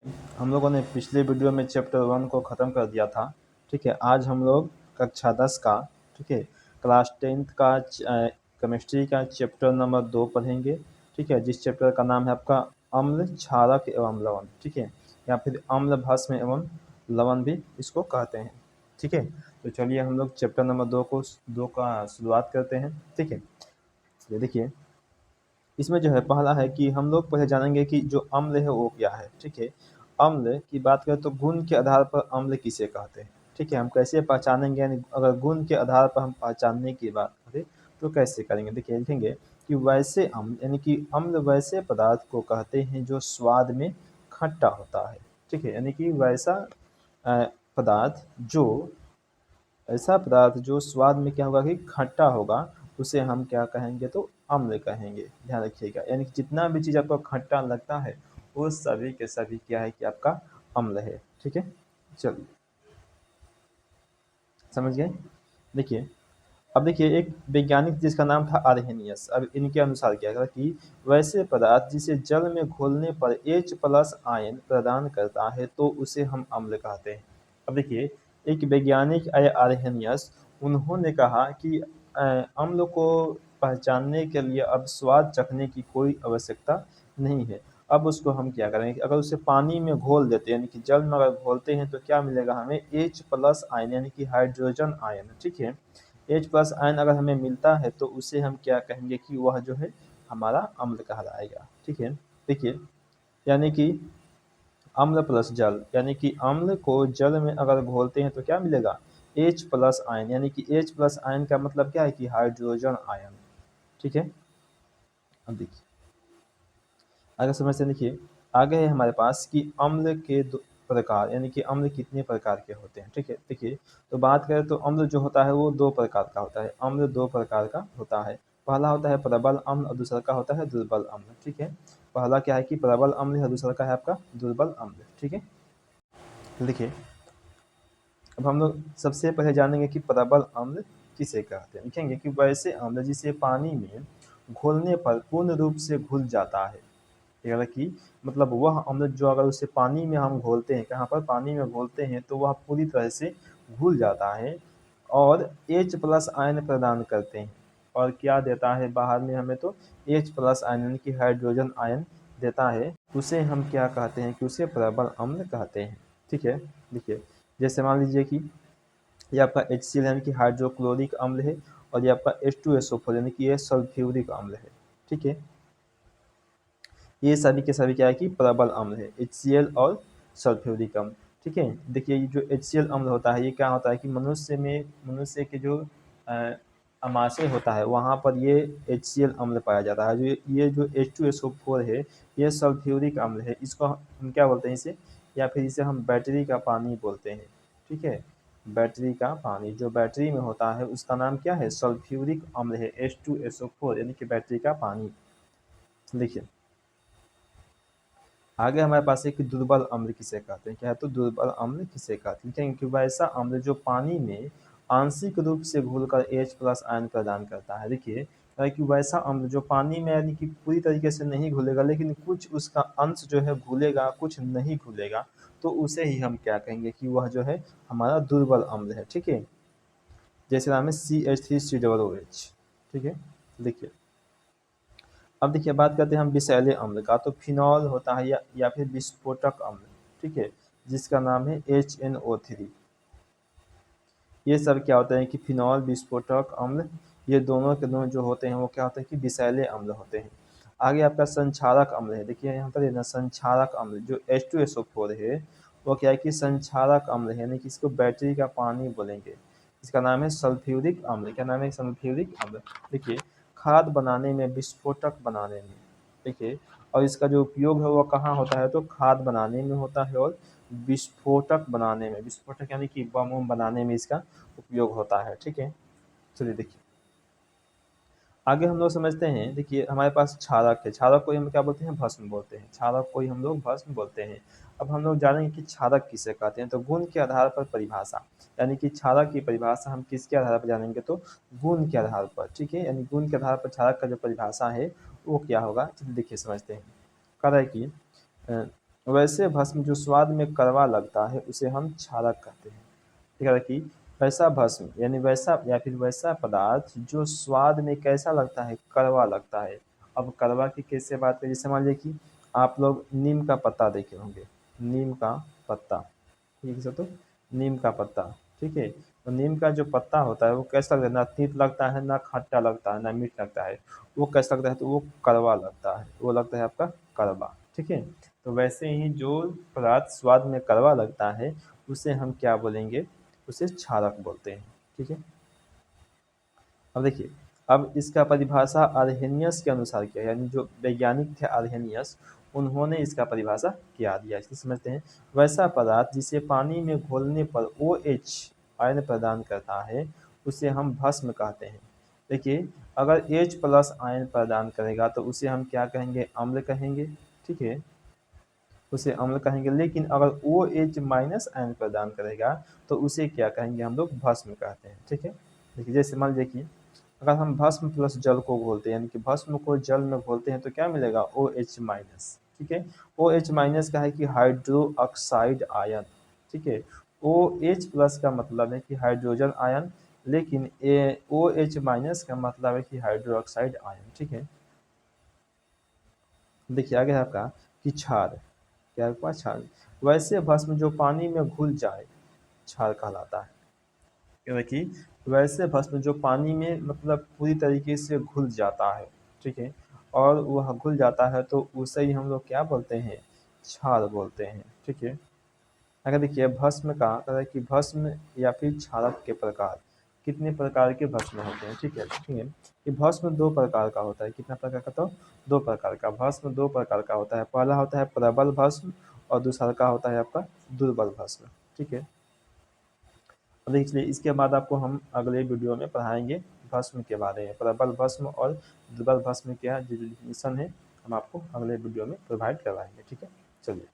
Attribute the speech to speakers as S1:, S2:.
S1: हम लोगों ने पिछले वीडियो में चैप्टर 1 को ख़त्म कर दिया था। ठीक है, आज हम लोग कक्षा 10 का, ठीक है, क्लास 10th का केमिस्ट्री का चैप्टर नंबर 2 पढ़ेंगे। ठीक है, जिस चैप्टर का नाम है आपका अम्ल, क्षारक एवं लवण। ठीक है, या फिर अम्ल, भस्म एवं लवण भी इसको कहते हैं। ठीक है, तो चलिए हम लोग चैप्टर नंबर 2 का शुरुआत करते हैं। ठीक है, ये देखिए, इसमें जो है पहला है कि हम लोग पहले जानेंगे कि जो अम्ल है वो क्या है। ठीक है, अम्ल की बात करें तो गुण के आधार पर अम्ल किसे कहते हैं। ठीक है, हम कैसे पहचानेंगे, यानी अगर गुण के आधार पर हम पहचानने की बात करें तो कैसे करेंगे। देखिए, लिखेंगे कि वैसे अम्ल, यानी कि अम्ल वैसे पदार्थ को कहते हैं जो स्वाद में खट्टा होता है। ठीक है, यानी कि वैसा अ, पदार्थ जो ऐसा पदार्थ जो स्वाद में क्या होगा कि खट्टा होगा, उसे हम क्या कहेंगे, तो अम्ल कहेंगे। ध्यान रखिएगा, यानी कि जितना भी चीज़ आपको खट्टा लगता है वो सभी के सभी क्या है कि आपका अम्ल है। ठीक है, चलिए समझ गए। देखिए, अब देखिए, एक वैज्ञानिक जिसका नाम था आर्हेनियस, अब इनके अनुसार क्या था कि वैसे पदार्थ जिसे जल में घोलने पर H+ आयन प्रदान करता है तो उसे हम अम्ल कहते हैं। अब देखिए, एक वैज्ञानिक आर्हेनियस, उन्होंने कहा कि अम्ल को पहचानने के लिए अब स्वाद चखने की कोई आवश्यकता नहीं है। अब उसको हम क्या करेंगे कि अगर उसे पानी में घोल देते हैं, यानी कि जल में अगर घोलते हैं तो क्या मिलेगा हमें, H+ आयन, यानी कि हाइड्रोजन आयन। ठीक है, H+ आयन अगर हमें मिलता है तो उसे हम क्या कहेंगे कि वह जो है हमारा अम्ल कहलाएगा। ठीक है, देखिए, यानी कि अम्ल प्लस जल, यानी कि अम्ल को जल में अगर घोलते हैं तो क्या मिलेगा, H+ आयन, यानी कि H+ आयन का मतलब क्या है कि हाइड्रोजन आयन। ठीक है, अब देखिए आगे समझते हैं। देखिए, आगे है हमारे पास कि अम्ल के दो प्रकार, यानी कि अम्ल कितने प्रकार के होते हैं। ठीक है, देखिए, तो बात करें तो अम्ल जो होता है वो 2 प्रकार का होता है। अम्ल 2 प्रकार का होता है। पहला होता है प्रबल अम्ल और दूसरा का होता है दुर्बल अम्ल। ठीक है, पहला क्या है कि प्रबल अम्ल है, दूसरा का है आपका दुर्बल अम्ल। ठीक है, देखिए, अब हम लोग सबसे पहले जानेंगे कि प्रबल अम्ल किसे कहते हैं। लिखेंगे कि वैसे अम्ल जिसे पानी में घोलने पर पूर्ण रूप से घुल जाता है, यानी कि मतलब वह अम्ल जो अगर उसे पानी में हम घोलते हैं, कहाँ पर, पानी में घोलते हैं, तो वह पूरी तरह से घुल जाता है और H+ आयन प्रदान करते हैं। और क्या देता है बाहर में हमें, तो H+ आयन, यानी कि हाइड्रोजन आयन देता है। उसे हम क्या कहते हैं कि उसे प्रबल अम्ल कहते हैं। ठीक है, देखिए, जैसे मान लीजिए कि ये आपका HCl, यानी कि हाइड्रोक्लोरिक अम्ल है, और ये आपका H2SO4, यानी कि ये सल्फ्यूरिक अम्ल है। ठीक है, ये सभी के सभी क्या है कि प्रबल अम्ल है, HCl और सल्फ्यूरिक अम्ल। ठीक है, देखिए, ये जो HCl अम्ल होता है ये क्या होता है कि मनुष्य के जो अ, आमाशय होता है वहाँ पर ये HCl अम्ल पाया जाता है। जो ये जो H2SO4 है, ये सल्फ्यूरिक अम्ल है। इसको हम क्या बोलते हैं इसे, या फिर इसे हम बैटरी का पानी बोलते हैं। ठीक है, बैटरी का पानी जो बैटरी में होता है उसका नाम क्या है, सल्फ्यूरिक अम्ल है, H2SO4, यानी कि बैटरी का पानी। देखिए, आगे हमारे पास है कि दुर्बल अम्ल किसे कहते हैं। क्या है, तो दुर्बल अम्ल किसे कहते हैं, क्योंकि वैसा अम्ल जो पानी में आंशिक रूप से घुलकर H+ आयन प्रदान करता है। देखिए, कि वैसा अम्ल जो पानी में, यानी कि पूरी तरीके से नहीं घुलेगा, लेकिन कुछ उसका अंश जो है घुलेगा, कुछ नहीं घुलेगा, तो उसे ही हम क्या कहेंगे कि वह जो है हमारा दुर्बल अम्ल है। ठीक है, जैसे नाम है CH3COOH। ठीक है, देखिए, अब देखिए बात करते हैं हम विषैले अम्ल का, तो फिनॉल होता है या फिर विस्फोटक अम्ल। ठीक है, जिसका नाम है HNO3। ये सब क्या होता है कि फिनॉल, विस्फोटक अम्ल, ये दोनों के दोनों जो होते हैं वो क्या होते हैं कि विषैले अम्ल होते हैं। आगे आपका संक्षारक अम्ल है। देखिए यहाँ पर ना, संक्षारक अम्ल जो H2SO4 है वो क्या है कि संक्षारक अम्ल है, यानी कि इसको बैटरी का पानी बोलेंगे। इसका नाम है सल्फ्यूरिक अम्ल। क्या नाम है, सल्फ्यूरिक अम्ल। देखिए, खाद बनाने में, विस्फोटक बनाने में, देखिए, और इसका जो उपयोग है वो कहाँ होता है, तो खाद बनाने में होता है और विस्फोटक बनाने में, विस्फोटक यानी कि बम वम बनाने में इसका उपयोग होता है। ठीक है, चलिए देखिए, आगे हम लोग समझते हैं। देखिए, हमारे पास क्षारक है, क्षारक को हम क्या बोलते हैं, भस्म बोलते हैं। क्षारक को ही हम लोग भस्म बोलते हैं। अब हम लोग जानेंगे कि क्षारक किसे कहते हैं, तो गुण के आधार पर परिभाषा, यानी कि क्षारक की परिभाषा हम किसके आधार पर जानेंगे, तो गुण के आधार पर। ठीक है, यानी गुण के आधार पर क्षारक का जो परिभाषा है वो क्या होगा, चलिए देखिए समझते हैं। कह रहा है कि वैसे भस्म जो स्वाद में कड़वा लगता है उसे हम क्षारक कहते हैं। ठीक है कि वैसा भस्म यानी वैसा या फिर वैसा पदार्थ जो स्वाद में कैसा लगता है, कड़वा लगता है। अब कड़वा की कैसे बात करें, जैसे मान लीजिए कि आप लोग नीम का पत्ता देखे होंगे, नीम का पत्ता, ठीक है, तो नीम का पत्ता, ठीक है। तो नीम का जो पत्ता होता है वो कैसा लगता है, ना तीत लगता है, ना खट्टा लगता है, ना मीठ लगता है। वो कैसा लगता है, तो वो कड़वा लगता है, वो लगता है आपका कड़वा, ठीक है। तो वैसे ही जो पदार्थ स्वाद में कड़वा लगता है उसे हम क्या बोलेंगे, उसे क्षारक बोलते हैं, ठीक है। अब देखिए, अब इसका परिभाषा अर्हेनियस के अनुसार किया, यानी जो वैज्ञानिक थे अर्हेनियस, उन्होंने इसका परिभाषा क्या दिया, इसलिए समझते हैं। वैसा पदार्थ जिसे पानी में घोलने पर OH आयन प्रदान करता है उसे हम भस्म कहते हैं। देखिए, अगर H+ आयन प्रदान करेगा तो उसे हम क्या कहेंगे, अम्ल कहेंगे, ठीक है, उसे अम्ल कहेंगे। लेकिन अगर OH- आयन प्रदान करेगा तो उसे क्या कहेंगे, हम लोग भस्म कहते हैं, ठीक है। देखिए, जैसे मान लीजिए कि अगर हम भस्म प्लस जल को घोलते हैं, यानी कि भस्म को जल में घोलते हैं तो क्या मिलेगा, OH-, ठीक है। OH- का है कि हाइड्रो ऑक्साइड आयन, ठीक है। OH+ का मतलब है कि हाइड्रोजन आयन, लेकिन OH- का मतलब है कि हाइड्रो ऑक्साइड आयन, ठीक है। देखिए आगे है आपका कि क्षार, क्या आपका क्षार, वैसे भस्म जो पानी में घुल जाए क्षार कहलाता है। क्योंकि वैसे भस्म जो पानी में मतलब पूरी तरीके से घुल जाता है, ठीक है, और वह घुल जाता है तो उसे ही हम लोग क्या बोलते हैं, क्षार बोलते हैं, ठीक है। अगर देखिए भस्म का अगर कि भस्म या फिर क्षारक के प्रकार, कितने प्रकार के भस्म होते हैं, ठीक है, ठीक है। ये भस्म दो प्रकार का होता है, कितना प्रकार का, तो दो प्रकार का भस्म, दो प्रकार का होता है। पहला होता है प्रबल भस्म और दूसरा का होता है आपका दुर्बल भस्म, ठीक है। और देखिए इसके बाद आपको हम अगले वीडियो में पढ़ाएंगे भस्म के बारे में, प्रबल भस्म और दुर्बल भस्म क्या जो डिफिनीशन है हम आपको अगले वीडियो में प्रोवाइड करवाएंगे, ठीक है। चलिए।